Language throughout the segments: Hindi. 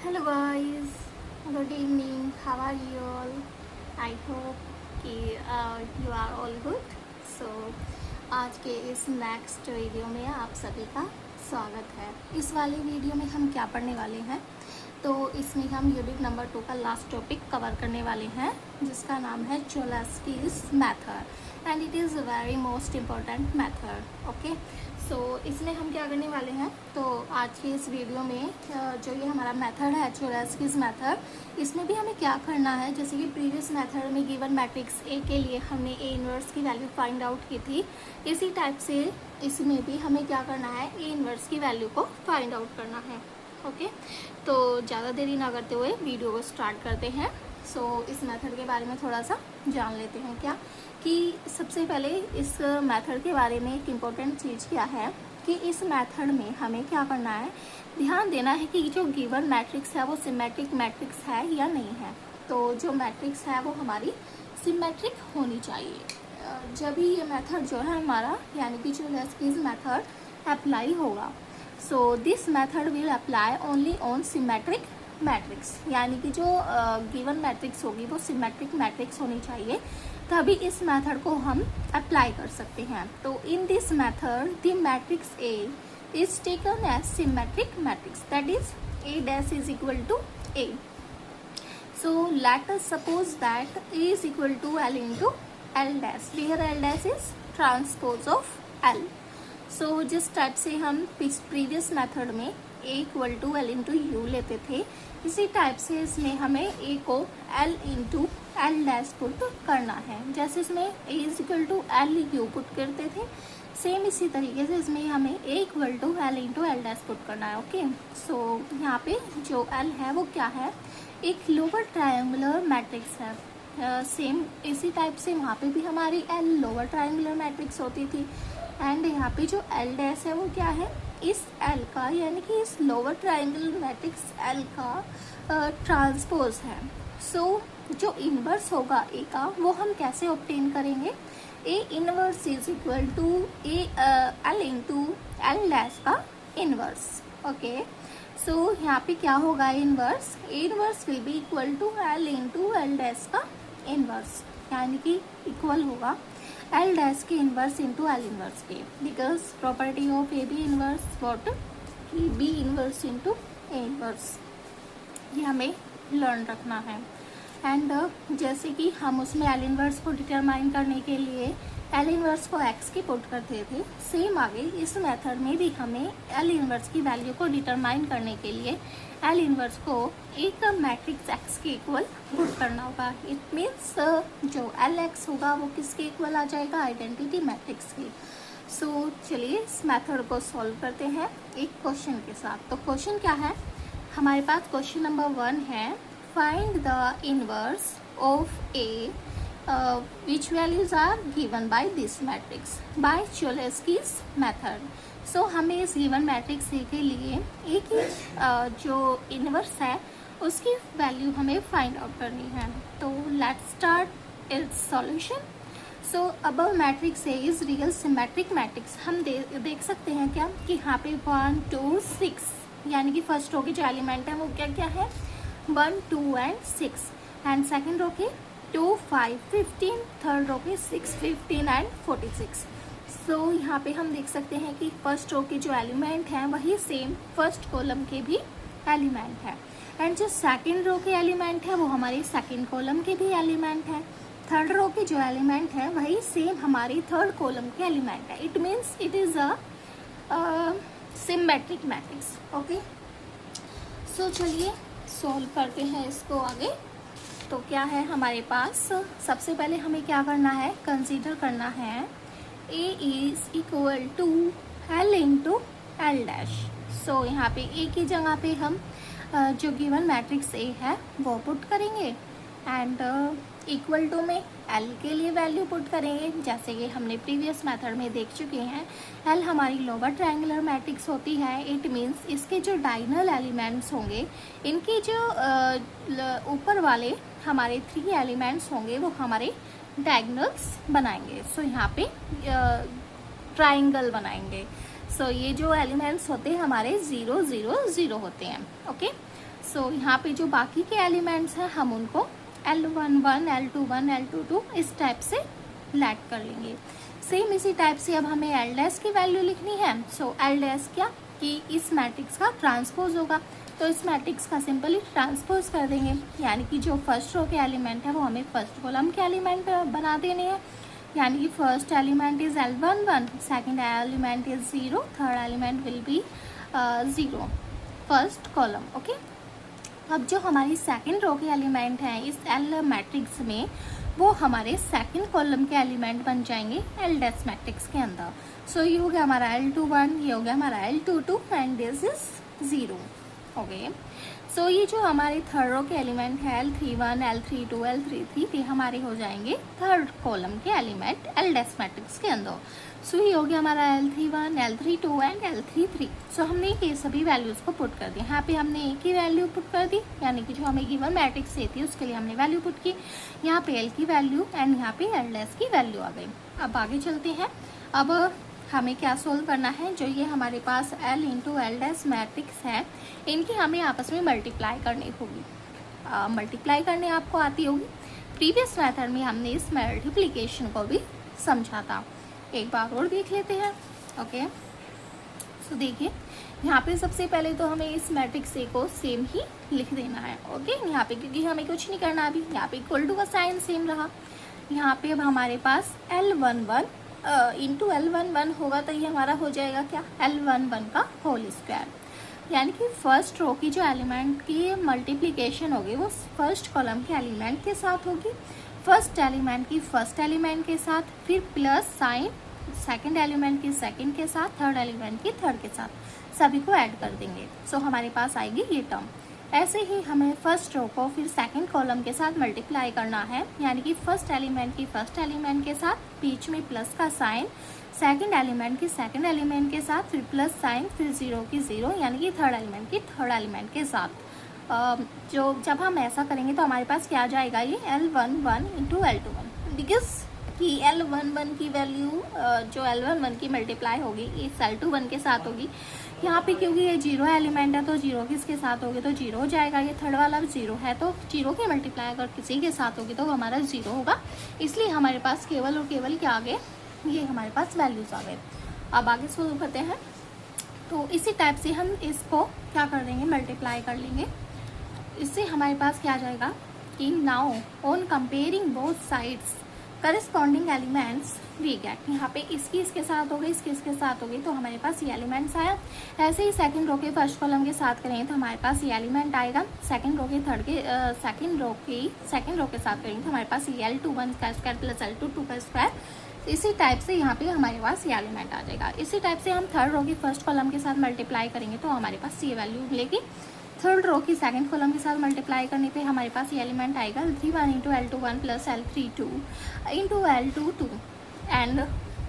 Hello guys, good evening, how are you all? I hope कि you are all good. So आज के इस नेक्स्ट वीडियो में आप सभी का स्वागत है। इस वाले वीडियो में हम क्या पढ़ने वाले हैं, तो इसमें हम यूनिट नंबर 2 का लास्ट टॉपिक कवर करने वाले हैं, जिसका नाम है Cholesky's method and it is very most important method. Okay, so इसमें हम क्या करने वाले हैं, तो आज की इस वीडियो में जो ये हमारा मेथड है चोलास्कीज मेथड, इसमें भी हमें क्या करना है, जैसे कि प्रीवियस मेथड में गिवन मैट्रिक्स ए के लिए हमने ए इनवर्स की वैल्यू फाइंड आउट की थी, इसी टाइप से इसमें भी हमें क्या करना है, ए इनवर्स की वैल्यू को फाइंड आउट करना है। ओके, तो ज़्यादा देरी ना करते हुए वीडियो को स्टार्ट करते हैं। सो इस मेथड के बारे में थोड़ा सा जान लेते हैं क्या, कि सबसे पहले इस मेथड के बारे में एक इम्पॉर्टेंट चीज़ क्या है कि इस मेथड में हमें क्या करना है, ध्यान देना है कि जो गिवन मैट्रिक्स है वो सिमेट्रिक मैट्रिक्स है या नहीं है। तो जो मैट्रिक्स है वो हमारी सिमेट्रिक होनी चाहिए। जब भी ये मेथड जो है हमारा, यानी कि चोलास्कीज मेथड अप्लाई होगा। So this method will apply only on symmetric matrix, यानी कि जो गिवन मैट्रिक्स होगी वो सिमेट्रिक मैट्रिक्स होनी चाहिए, तभी इस मेथड को हम अप्लाई कर सकते हैं। तो in this method the matrix A is taken as symmetric matrix, that is A dash is equal to A. So let us suppose that A is equal to L into L dash, where L dash is transpose of L. So जिस टाइप से हम प्रीवियस मेथड में A equal to L into U लेते थे, इसी टाइप से इसमें हमें ए को L into L dash put करना है। जैसे इसमें A is equal to L U put करते थे, सेम इसी तरीके से इसमें हमें A equal to L into L dash put करना है। ओके, सो यहाँ पे जो एल है वो क्या है, एक लोअर ट्रायंगुलर मैट्रिक्स है। सेम इसी टाइप से वहाँ पे भी हमारी एल लोअर ट्रायंगुलर मैट्रिक्स होती थी, एंड यहाँ पे जो एल डैश है वो क्या है, इस एल का, यानी कि इस लोअर ट्रायंगल मैट्रिक्स एल का ट्रांसपोज है। सो जो इनवर्स होगा ए का वो हम कैसे ऑब्टेन करेंगे, a inverse is equal to a l into L dash का इनवर्स। ओके, सो यहाँ पे क्या होगा, inverse a inverse will be equal to L into L dash का इनवर्स, यानी कि इक्वल होगा एल डैश के इनवर्स इंटू एल इनवर्स के, because property of a b inverse what, b inverse into a inverse, ये हमें लर्न रखना है। एंड जैसे कि हम उसमें एल इनवर्स को डिटरमाइन करने के लिए एल इनवर्स को एक्स की पुट करते थे, सेम आगे इस मेथड में भी हमें एल इनवर्स की वैल्यू को डिटरमाइन करने के लिए एल इनवर्स को एक मैट्रिक्स एक्स के इक्वल पुट करना होगा। इट मीन्स जो एल एक्स होगा वो किसके इक्वल आ जाएगा, आइडेंटिटी मैट्रिक्स की। सो चलिए इस मेथड को सॉल्व करते हैं एक क्वेश्चन के साथ। तो क्वेश्चन क्या है हमारे पास, क्वेश्चन नंबर 1 है, find the inverse of A which values are given by this matrix by Cholesky's method। सो हमें इस गिवन मैट्रिक्स ए के लिए एक जो इनवर्स है उसकी वैल्यू हमें फाइंड आउट करनी है। तो let's start it's solution. So above matrix A is real symmetric matrix. हम देख सकते हैं क्या कि यहाँ पे 1 2 6, यानी कि फर्स्ट रो के जो एलिमेंट है वो क्या क्या है, 1 2 एंड 6, एंड सेकेंड रो के 2 5 15, थर्ड रो के 6 15 एंड 46। सो यहाँ पे हम देख सकते हैं कि फर्स्ट रो के जो एलिमेंट हैं वही सेम फर्स्ट कॉलम के भी एलिमेंट है, एंड जो सेकंड रो के एलिमेंट है वो हमारे सेकंड कॉलम के भी एलिमेंट है, थर्ड रो के जो एलिमेंट है वही सेम हमारी थर्ड कॉलम के एलिमेंट है। It means it is a symmetric matrix. Okay, so चलिए सॉल्व करते हैं इसको आगे। तो क्या है हमारे पास, सबसे पहले हमें क्या करना है, कंसीडर करना है A is equal to L into L dash. So यहाँ पे ए की जगह पे हम जो गिवन मैट्रिक्स ए है वो पुट करेंगे, एंड इक्वल टू में एल के लिए वैल्यू पुट करेंगे, जैसे कि हमने प्रीवियस मेथड में देख चुके हैं। एल हमारी लोअर ट्रायंगुलर मैट्रिक्स होती है, इट मीन्स इसके जो डायगोनल एलिमेंट्स होंगे, इनके जो ऊपर वाले हमारे 3 एलिमेंट्स होंगे वो हमारे डायगोनल्स बनाएंगे। सो यहाँ पे ट्राइंगल बनाएंगे। सो ये जो एलिमेंट्स होते हैं हमारे 0 0 0 होते हैं। ओके, सो यहाँ पे जो बाकी के एलिमेंट्स हैं हम उनको L11, L21, L22 इस टाइप से लैग कर लेंगे। सेम इसी टाइप से अब हमें L डैश की वैल्यू लिखनी है। सो L डैश क्या कि इस मैट्रिक्स का ट्रांसपोज होगा, तो इस मैट्रिक्स का सिंपली ट्रांसपोज कर देंगे, यानी कि जो फर्स्ट रो के एलिमेंट है वो हमें फर्स्ट कॉलम के एलिमेंट बना देने हैं। यानी कि first element is L11, second element is 0, third element will be 0 first column. Okay, अब जो हमारी सेकेंड रो के एलिमेंट हैं इस L मैट्रिक्स में वो हमारे सेकेंड कॉलम के एलिमेंट बन जाएंगे L डैश मैट्रिक्स के अंदर। सो ये हो गया हमारा L21, ये हो गया हमारा L22 and this is 0। Okay, so ये जो हमारे थर्ड रो के एलिमेंट है L31, L32, L33 ये हमारे हो जाएंगे थर्ड कॉलम के एलिमेंट L डैश मैट्रिक्स के अंदर। सो ये हो गया हमारा L31, L32 एंड L33। सो हमने ये सभी वैल्यूज़ को पुट कर दिया। यहाँ पे हमने एक ही वैल्यू पुट कर दी, यानी कि जो हमें गिवन मैट्रिक्स थी उसके लिए हमने वैल्यू पुट की। यहाँ पे L की वैल्यू एंड यहाँ पे L डैश की वैल्यू आ गई। अब आगे चलते हैं। अब हमें क्या सोल्व करना है, जो ये हमारे पास L into L dash matrix है इनकी हमें आपस में मल्टीप्लाई करनी होगी। मल्टीप्लाई करने आपको आती होगी, प्रीवियस मेथड में हमने इस मल्टीप्लिकेशन को भी समझा था। एक बार और देख लेते हैं। ओके, सो देखिए यहाँ पे सबसे पहले तो हमें इस मैट्रिक्स ए को सेम ही लिख देना है। ओके, यहाँ पे क्योंकि हमें कुछ नहीं करना अभी, यहाँ पे इक्वल टू का साइन सेम रहा। यहाँ पे अब हमारे पास L11 इंटू L11 होगा, तो ये हमारा हो जाएगा क्या L11 का होल स्क्वायर, यानी कि फर्स्ट रो की जो एलिमेंट की मल्टीप्लिकेशन होगी वो फर्स्ट कॉलम के एलिमेंट के साथ होगी, फर्स्ट एलिमेंट की फर्स्ट एलिमेंट के साथ, फिर प्लस साइन सेकंड एलिमेंट की सेकंड के साथ, थर्ड एलिमेंट की थर्ड के साथ, सभी को ऐड कर देंगे। सो हमारे पास आएगी ये टर्म। ऐसे ही हमें फर्स्ट रो को फिर सेकंड कॉलम के साथ मल्टीप्लाई करना है, यानी कि फर्स्ट एलिमेंट की फर्स्ट एलिमेंट के साथ, बीच में प्लस का साइन, सेकंड एलिमेंट की सेकंड एलिमेंट के साथ, फिर प्लस साइन, फिर 0 की 0, यानी कि थर्ड एलिमेंट की थर्ड एलिमेंट के साथ। जो जब हम ऐसा करेंगे तो हमारे पास क्या आ जाएगा, ये L11 इंटू L21, बिकॉज कि L11 की वैल्यू जो L11 की मल्टीप्लाई होगी इस L21 के साथ होगी। यहाँ पे क्योंकि ये 0 एलिमेंट है तो 0 किसके साथ होगी, तो 0 हो जाएगा। ये थर्ड वाला 0 है तो 0 की मल्टीप्लाई अगर किसी के साथ होगी तो हमारा 0 होगा। इसलिए हमारे पास केवल और केवल क्या आ गए, ये हमारे पास वैल्यूज आ गए। अब आगे सोल्व करते हैं। तो इसी टाइप से हम इसको क्या कर देंगे, मल्टीप्लाई कर लेंगे। इससे हमारे पास क्या आ जाएगा कि now on comparing both sides corresponding elements we get. यहाँ पे इसकी इसके साथ हो गई, इसके इसके साथ हो गई, तो हमारे पास ये एलिमेंट्स आया। ऐसे ही सेकंड रो के फर्स्ट कॉलम के साथ करेंगे तो हमारे पास ये एलिमेंट आएगा। सेकंड रो के थर्ड के सेकंड रो के साथ करेंगे तो हमारे पास ये L21 का स्क्वायर प्लस L22 का स्क्वायर। इसी टाइप से यहाँ पे हमारे पास ये एलिमेंट आ जाएगा। इसी टाइप से हम थर्ड रो की फर्स्ट कॉलम के साथ मल्टीप्लाई करेंगे तो हमारे पास ये वैल्यू मिलेगी। थर्ड रो की सेकंड कॉलम के साथ मल्टीप्लाई करने पे हमारे पास ये एलिमेंट आएगा L31 into L21 plus L32 into L22, and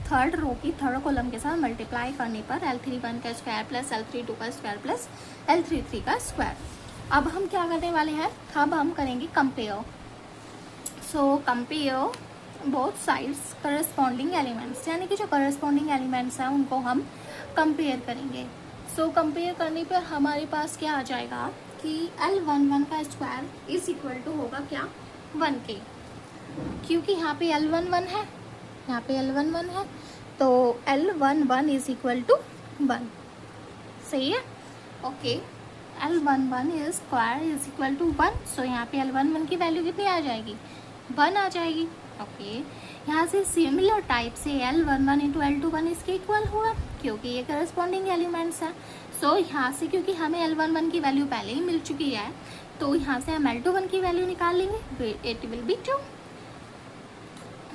third row की थर्ड कॉलम के साथ मल्टीप्लाई करने पर L31 का स्क्वायर प्लस L32 का स्क्वायर प्लस L33 का स्क्वायर। अब हम क्या करने वाले हैं, अब हम करेंगे compare. So compare both sides corresponding elements, यानी कि जो करस्पॉन्डिंग एलिमेंट्स हैं उनको हम कंपेयर करेंगे। सो कंपेयर करने पर हमारे पास क्या आ जाएगा कि L11 का स्क्वायर इज इक्वल टू होगा क्या 1 के, क्योंकि यहाँ पे L11 है, यहाँ पे L11 है, तो L11 इज इक्वल टू 1। सही है, okay. L11 is square is equal to 1। So यहाँ पे L11 की वैल्यू कितनी आ जाएगी, 1 आ जाएगी। ओके, यहाँ से सिमिलर टाइप से L11 इंटू L21 इसके इक्वल होगा, क्योंकि ये करस्पॉन्डिंग एलिमेंट्स हैं। सो यहाँ से क्योंकि हमें L11 की वैल्यू पहले ही मिल चुकी है तो यहाँ से हम L21 की वैल्यू निकाल लेंगे, it will be 2।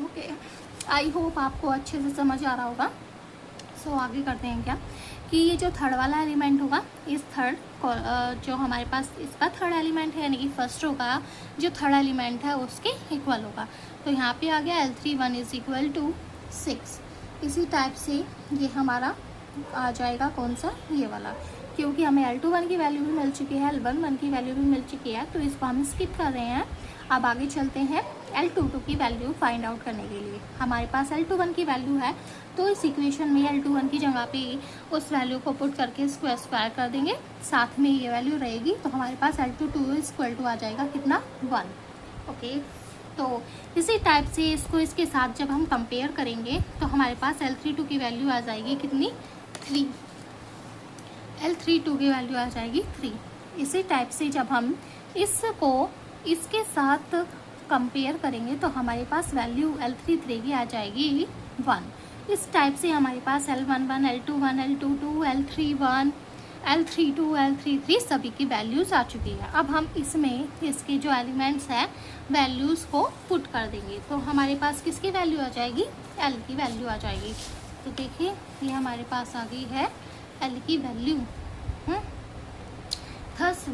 Okay, I hope आपको अच्छे से समझ आ रहा होगा। सो आगे करते हैं क्या कि ये जो थर्ड वाला एलिमेंट होगा इस थर्ड जो हमारे पास इसका थर्ड एलिमेंट है, यानी कि फर्स्ट रो का जो थर्ड एलिमेंट है उसके इक्वल होगा। तो यहाँ पे आ गया L31 इज इक्वल टू 6। इसी टाइप से ये हमारा आ जाएगा कौन सा, ये वाला, क्योंकि हमें L21 की वैल्यू भी मिल चुकी है, L11 की वैल्यू भी मिल चुकी है, तो इसको हम स्किप कर रहे हैं। अब आगे चलते हैं L22 की वैल्यू फाइंड आउट करने के लिए। हमारे पास L21 की वैल्यू है, तो इस इक्वेशन में L21 की जगह पे उस वैल्यू को पुट करके इसको स्क्वायर कर देंगे, साथ में ये वैल्यू रहेगी, तो हमारे पास L22 इक्वल टू आ जाएगा कितना, 1। ओके, तो इसी टाइप से इसको इसके साथ जब हम कंपेयर करेंगे तो हमारे पास L32 की वैल्यू आ जाएगी कितनी, 3। L32 की वैल्यू आ जाएगी 3। इसी टाइप से जब हम इसको इसके साथ कंपेयर करेंगे तो हमारे पास वैल्यू L33 की आ जाएगी 1। इस टाइप से हमारे पास L11, L21, L22, L31, L32, L33 सभी की वैल्यूज़ आ चुकी है। अब हम इसमें इसके जो एलिमेंट्स हैं वैल्यूज़ को पुट कर देंगे, तो हमारे पास किसकी वैल्यू आ जाएगी, L की वैल्यू आ जाएगी। तो देखिए ये हमारे पास आ गई है L की value. Thus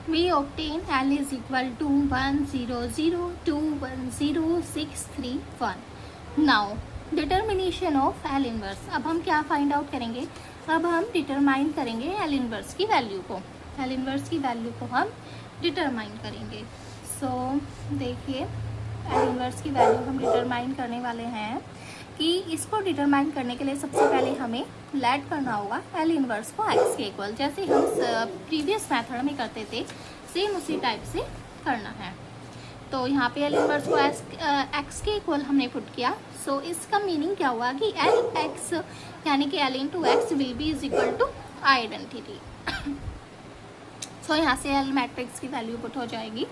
we obtain L is equal to 100210631। Now determination of L inverse. अब हम क्या फाइंड आउट करेंगे, अब हम डिटरमाइन करेंगे L इनवर्स की वैल्यू को। L इनवर्स की वैल्यू को हम डिटरमाइन करेंगे। सो देखिए L इनवर्स की वैल्यू हम डिटरमाइन करने वाले हैं कि इसको डिटरमाइन करने के लिए सबसे पहले हमें लेट करना होगा L इनवर्स को x के इक्वल, जैसे हम प्रीवियस मेथड में करते थे सेम उसी टाइप से करना है। तो यहाँ पे L इनवर्स को x के इक्वल हमने पुट किया। सो इसका मीनिंग क्या हुआ कि L x यानी कि L into X will be is equal to identity. So यहाँ से L मैट्रिक्स की वैल्यू पुट हो जाएगी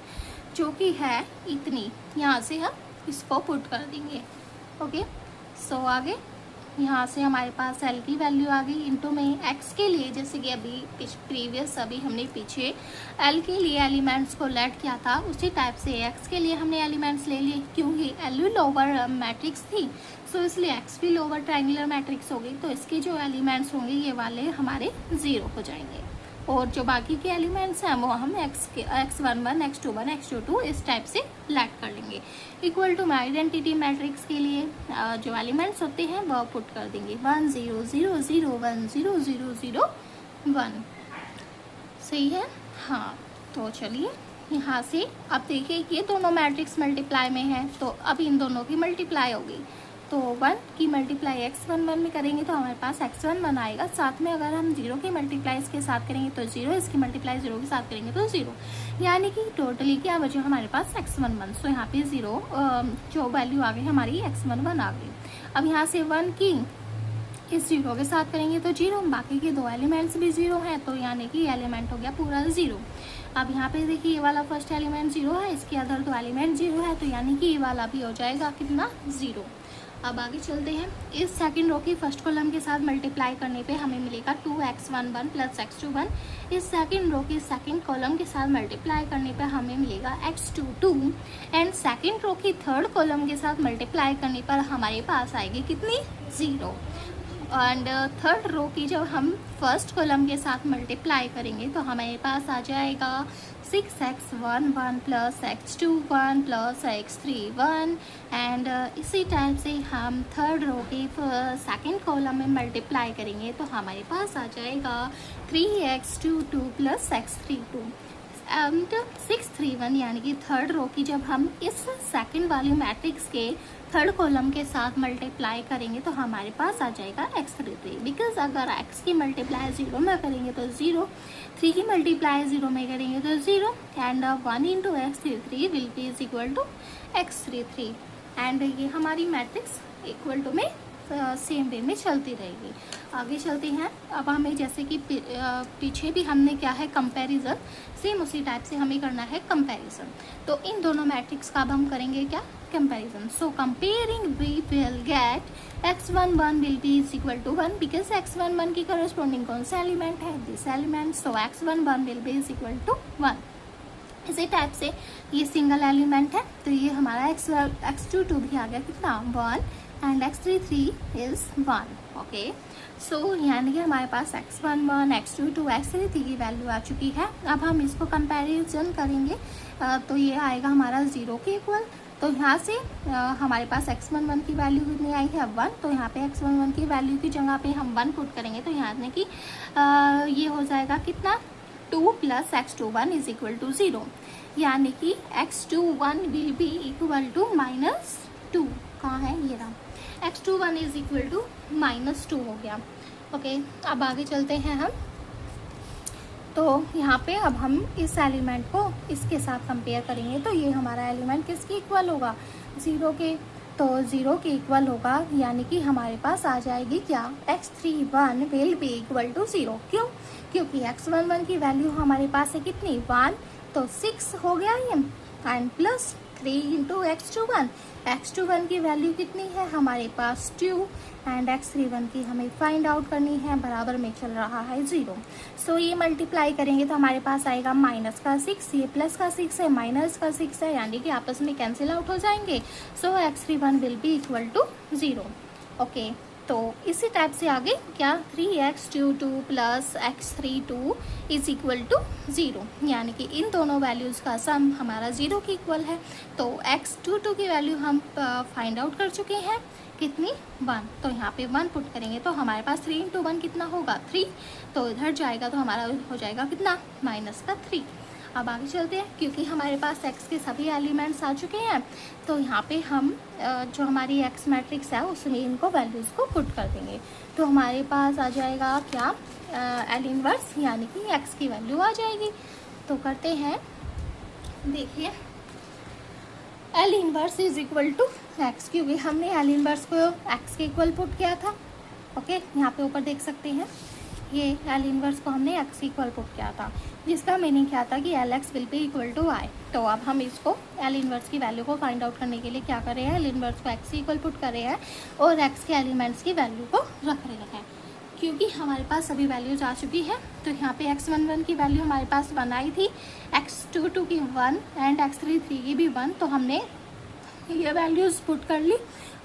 जो कि है इतनी, यहाँ से हम इसको पुट कर देंगे। ओके, सो आगे यहाँ से हमारे पास L की वैल्यू आ गई इंटू में x के लिए, जैसे कि अभी हमने पीछे L के लिए एलिमेंट्स को लेट किया था, उसी टाइप से x के लिए हमने एलिमेंट्स ले लिए, क्योंकि L भी लोअर मैट्रिक्स थी, सो इसलिए x भी लोअर ट्रायंगुलर मैट्रिक्स हो गई, तो इसके जो एलिमेंट्स होंगे ये वाले हमारे 0 हो जाएंगे, और जो बाकी के एलिमेंट्स हैं वो हम x11, x21, x22 इस टाइप से लेट कर लेंगे। इक्वल टू में आइडेंटिटी मैट्रिक्स के लिए जो एलिमेंट्स होते हैं वो पुट कर देंगे 1 0 0 0 1 0 0 0 1। सही है, हाँ। तो चलिए यहाँ से अब देखिए ये दोनों मैट्रिक्स मल्टीप्लाई में है, तो अब इन दोनों की मल्टीप्लाई होगी, तो 1 की मल्टीप्लाई x11 में करेंगे तो हमारे पास x11 आएगा, साथ में अगर हम 0 की मल्टीप्लाई इसके साथ करेंगे तो 0, इसकी मल्टीप्लाई 0 के साथ करेंगे तो 0, यानी कि टोटली क्या बचे हमारे पास x11। सो यहाँ पे 0 जो वैल्यू आ गई हमारी x11 आ गई। अब यहाँ से 1 की इस 0 के साथ करेंगे तो 0, बाकी के दो एलिमेंट्स भी 0 हैं, तो यानी कि एलिमेंट हो गया पूरा 0। अब यहाँ पे देखिए ये वाला फर्स्ट एलिमेंट 0 है, इसके अदर दो एलिमेंट 0 है, तो यानी कि ये वाला भी हो जाएगा कितना, 0। अब आगे चलते हैं, इस सेकंड रो की फर्स्ट कॉलम के साथ मल्टीप्लाई करने पे हमें मिलेगा 2x11 प्लस x21। इस सेकंड रो की सेकंड कॉलम के साथ मल्टीप्लाई करने पे हमें मिलेगा x22, एंड सेकंड रो की थर्ड कॉलम के साथ मल्टीप्लाई करने पर हमारे पास आएगी कितनी, 0। एंड थर्ड रो की जब हम फर्स्ट कॉलम के साथ मल्टीप्लाई करेंगे तो हमारे पास आ जाएगा 6x11 plus x21 plus x31, and इसी टाइप से हम थर्ड रो के सेकंड कॉलम में मल्टीप्लाई करेंगे तो हमारे पास आ जाएगा 3x22 प्लस x32 एंड 631, यानी कि थर्ड रो की जब हम इस सेकंड वाली मैट्रिक्स के थर्ड कॉलम के साथ मल्टीप्लाई करेंगे तो हमारे पास आ जाएगा x33, बिकॉज अगर x की मल्टीप्लाई 0 में करेंगे तो 0, 3 की मल्टीप्लाई 0 में करेंगे तो 0, and 1 into x33 will be is equal to x33, and ये हमारी मैट्रिक्स इक्वल टू में सेम वे में चलती रहेगी। आगे चलते हैं, अब हमें जैसे कि पीछे भी हमने क्या है कंपैरिजन, सेम उसी टाइप से हमें करना है कंपैरिजन। तो इन दोनों मैट्रिक्स का अब हम करेंगे क्या, comparison. So comparing we will get x11 will be is equal to 1, because x11 की करस्पॉन्डिंग कौन सा एलिमेंट है, this element, so x11 will be is equal to 1। इसी टाइप से ये सिंगल एलिमेंट है तो ये हमारा x22 भी आ गया कितना, 1, एंड x33 इज 1। ओके, सो यानी कि हमारे पास x11, x22, x33 की वैल्यू आ चुकी है। अब हम इसको कंपैरिजन करेंगे तो ये आएगा हमारा 0 के इक्वल, तो यहाँ से हमारे पास x11 की वैल्यू कितनी आई है 1, तो यहाँ पे x11 की वैल्यू की जगह पे हम 1 पुट करेंगे तो यहाँ कि ये हो जाएगा कितना 2 + x21 इज इक्वल टू 0, यानी कि x21 will be equal to -2। कहाँ है ये रहा, x21 इज इक्वल टू -2 हो गया। ओके, अब आगे चलते हैं हम। तो यहाँ पे अब हम इस एलिमेंट को इसके साथ कंपेयर करेंगे तो ये हमारा एलिमेंट किसके इक्वल होगा, 0 के, तो 0 के इक्वल होगा, यानी कि हमारे पास आ जाएगी क्या, x31 will be equal to 0। क्यों, क्योंकि x11 की वैल्यू हमारे पास है कितनी 1, तो 6 हो गया ये, एंड प्लस 3 इंटू x21 की वैल्यू कितनी है हमारे पास 2, एंड x31 की हमें फाइंड आउट करनी है, बराबर में चल रहा है 0। सो ये मल्टीप्लाई करेंगे तो हमारे पास आएगा -6, ये +6 है, -6 है, यानी कि आपस में कैंसिल आउट हो जाएंगे। So x31 will be equal to 0। Okay, तो इसी टाइप से आगे क्या 3x22 + x32 is equal to 0, यानी कि इन दोनों वैल्यूज़ का सम हमारा 0 के इक्वल है। तो x22 की वैल्यू हम फाइंड आउट कर चुके हैं, कितनी 1, तो यहाँ पे 1 पुट करेंगे तो हमारे पास 3 × 1 कितना होगा 3, तो इधर जाएगा तो हमारा हो जाएगा कितना -3। अब आगे चलते हैं, क्योंकि हमारे पास x के सभी एलिमेंट्स आ चुके हैं तो यहाँ पे हम जो हमारी x मैट्रिक्स है उसमें इनको वैल्यूज़ को पुट कर देंगे। तो हमारे पास आ जाएगा क्या L इनवर्स, यानी कि x की वैल्यू आ जाएगी। तो करते हैं, देखिए L inverse is equal to x, क्योंकि हमने L इनवर्स को x के इक्वल पुट किया था। ओके, यहाँ पे ऊपर देख सकते हैं ये L इनवर्स को हमने x इक्वल पुट किया था, जिसका मीनिंग क्या था कि Lx will be equal to y। तो अब हम इसको L इनवर्स की वैल्यू को फाइंड आउट करने के लिए क्या कर रहे हैं, L इनवर्स को x इक्वल पुट कर रहे हैं और x के एलिमेंट्स की वैल्यू को रख रहे हैं। क्योंकि हमारे पास सभी वैल्यूज आ चुकी है, तो यहाँ पे x11 की वैल्यू हमारे पास 1 आई थी, x22 की 1 एंड x33 की भी 1, तो हमने ये वैल्यूज़ पुट कर ली।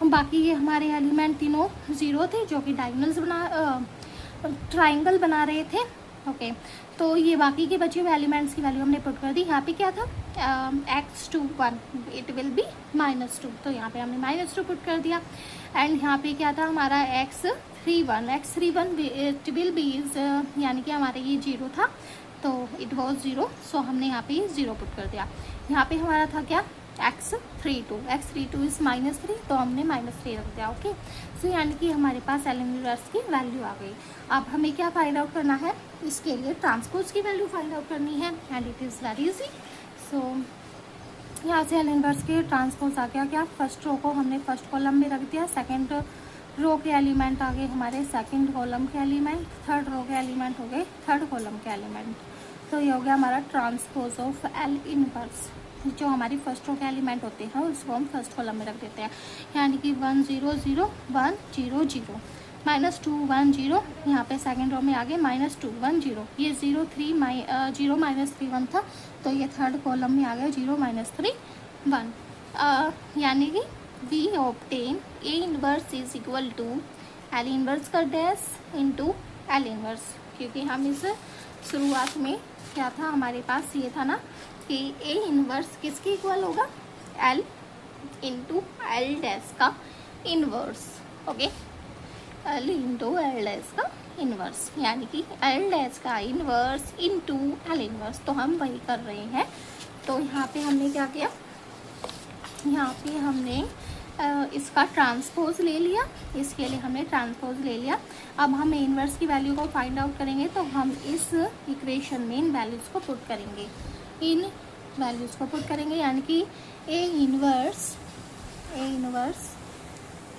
बाकी ये हमारे एलिमेंट तीनों 0 थे जो कि डायगोनल्स ट्राइंगल बना रहे थे। ओके, तो ये बाकी के बचे हुए एलिमेंट्स की वैल्यू हमने पुट कर दी। यहाँ पे क्या था x21 इट विल बी -2, तो यहाँ पे हमने -2 पुट कर दिया। एंड यहाँ पे क्या था हमारा x31 it will be is, यानी कि हमारा ये 0 था तो इट वॉज 0, सो हमने यहाँ पे 0 पुट कर दिया। यहाँ पे हमारा था क्या x32 इज -3, तो हमने -3 रख दिया। ओके, सो यानी कि हमारे पास L इनवर्स की वैल्यू आ गई। अब हमें क्या फाइंड आउट करना है, इसके लिए ट्रांसपोज की वैल्यू फाइंड आउट करनी है, and it is very easy. So यहाँ से L इनवर्स के ट्रांसपोज आ गया, क्या फर्स्ट रो को हमने फर्स्ट कॉलम में रख दिया, सेकेंड रो के एलिमेंट आ गए हमारे सेकेंड कॉलम के एलिमेंट, थर्ड रो के एलिमेंट हो गए थर्ड कॉलम के एलिमेंट। तो ये हो गया हमारा ट्रांसपोज ऑफ L इनवर्स। जो हमारी फर्स्ट रो के एलिमेंट होते हैं उसको हम फर्स्ट कॉलम में रख देते हैं, यानी कि 1 0 0 1 0 0 -2 1 0, यहाँ पे सेकेंड रो में आगे -2 1 0, ये 0 3 0 -3 1 था, तो ये थर्ड कॉलम में आ गया 0 -3 1, यानी कि we obtain A inverse is equal to L inverse का डैश इंटू L इनवर्स, क्योंकि हम इस शुरुआत में क्या था हमारे पास ये था ना कि A इनवर्स किसके इक्वल होगा, L इंटू L डैश का inverse. Okay, L into L dash का इनवर्स, यानी कि L डैश का इनवर्स इंटू L इनवर्स, तो हम वही कर रहे हैं। तो यहाँ पे हमने क्या किया, यहाँ पे हमने इसका ट्रांसपोज ले लिया, इसके लिए हमने ट्रांसपोज ले लिया। अब हम A इनवर्स की वैल्यू को फाइंड आउट करेंगे, तो हम इस इक्वेशन में इन वैल्यूज़ को पुट करेंगे, इन वैल्यूज़ को पुट करेंगे, यानी कि A inverse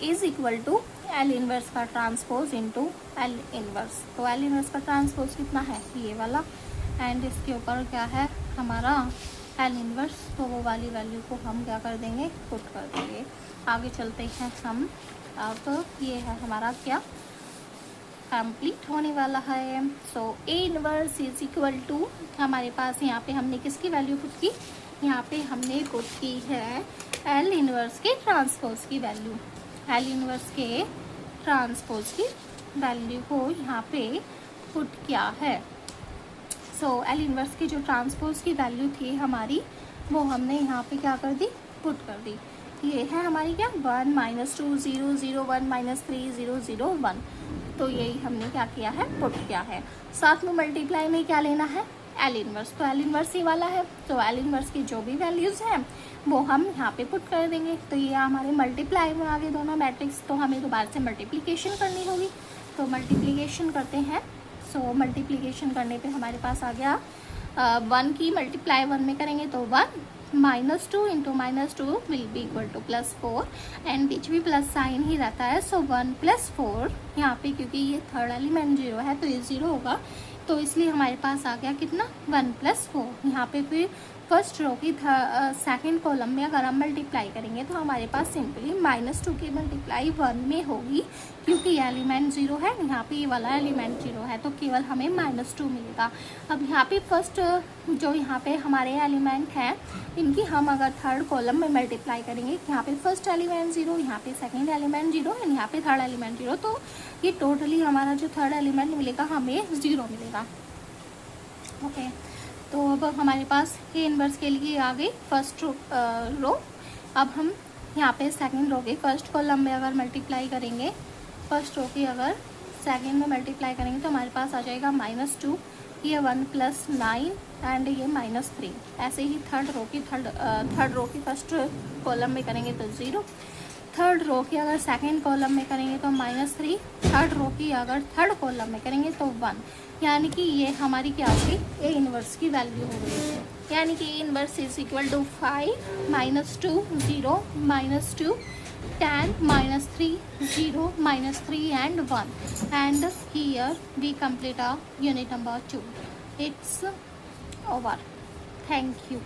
is equal to L inverse का ट्रांसपोज इंटू L इनवर्स। तो L इनवर्स का ट्रांसपोज कितना है, ये वाला, एंड इसके ऊपर क्या है हमारा L इनवर्स, तो वो वाली वैल्यू को हम क्या कर देंगे, पुट कर देंगे। आगे चलते हैं हम। अब ये है हमारा क्या कंप्लीट होने वाला है। So A inverse is equal to, हमारे पास यहाँ पे हमने किसकी वैल्यू पुट की, यहाँ पे हमने पुट की है L इनवर्स के ट्रांसपोज की वैल्यू, L इनवर्स के ट्रांसपोज की वैल्यू को यहाँ पे पुट किया है। सो L इनवर्स की जो ट्रांसपोज की वैल्यू थी हमारी, वो हमने यहाँ पे क्या कर दी, पुट कर दी। ये है हमारी क्या 1 -2 0 0 1 -3 0 0 1, तो यही हमने क्या किया है पुट किया है। साथ में मल्टीप्लाई में क्या लेना है एल इनवर्स, तो एल इनवर्स ही वाला है, तो एल इनवर्स की जो भी वैल्यूज़ हैं वो हम यहाँ पे पुट कर देंगे। तो ये हमारे मल्टीप्लाई में आ गए दोनों मैट्रिक्स, तो हमें दोबारा से मल्टीप्लिकेशन करनी होगी, तो मल्टीप्लिकेशन करते हैं। सो मल्टीप्लिकेशन करने पे हमारे पास आ गया 1 की मल्टीप्लाई 1 में करेंगे तो 1 -2 into -2 will be equal to +4, and बीच भी प्लस साइन ही रहता है। सो 1 + 4 यहाँ पे, क्योंकि ये थर्ड एलिमेंट 0 है तो ये 0 होगा, तो इसलिए हमारे पास आ गया कितना 1 + 4। यहाँ पे फिर फर्स्ट रो की सेकंड कॉलम में अगर हम मल्टीप्लाई करेंगे तो हमारे पास सिंपली -2 की मल्टीप्लाई 1 में होगी, क्योंकि ये एलिमेंट 0 है, यहाँ पे ये वाला एलिमेंट 0 है, तो केवल हमें -2 मिलेगा। अब यहाँ पे फर्स्ट जो यहाँ पे हमारे एलिमेंट हैं इनकी हम अगर थर्ड कॉलम में मल्टीप्लाई करेंगे, यहाँ पे फर्स्ट एलिमेंट 0, यहाँ पे सेकेंड एलिमेंट 0 एंड यहाँ पे थर्ड एलिमेंट 0, तो ये टोटली हमारा जो थर्ड एलिमेंट मिलेगा हमें 0 मिलेगा। ओके, तो अब हमारे पास ए इनवर्स के लिए आ गई फर्स्ट रो। अब हम यहाँ पे सेकंड रो के फर्स्ट कॉलम में अगर मल्टीप्लाई करेंगे, फर्स्ट रो की अगर सेकंड में मल्टीप्लाई करेंगे तो हमारे पास आ जाएगा -2, ये 1 + 9 एंड ये -3। ऐसे ही थर्ड रो की फर्स्ट कॉलम में करेंगे तो 0, थर्ड रो की अगर सेकंड कॉलम में करेंगे तो -3, थर्ड रो की अगर थर्ड कॉलम में करेंगे तो 1, यानी कि ये हमारी क्या होगी ए इनवर्स की वैल्यू हो गई है। यानी कि a inverse is equal to 5 -2 0 -2 10 -3 0 -3 and 1, and here we complete our unit number 2। It's over. Thank you.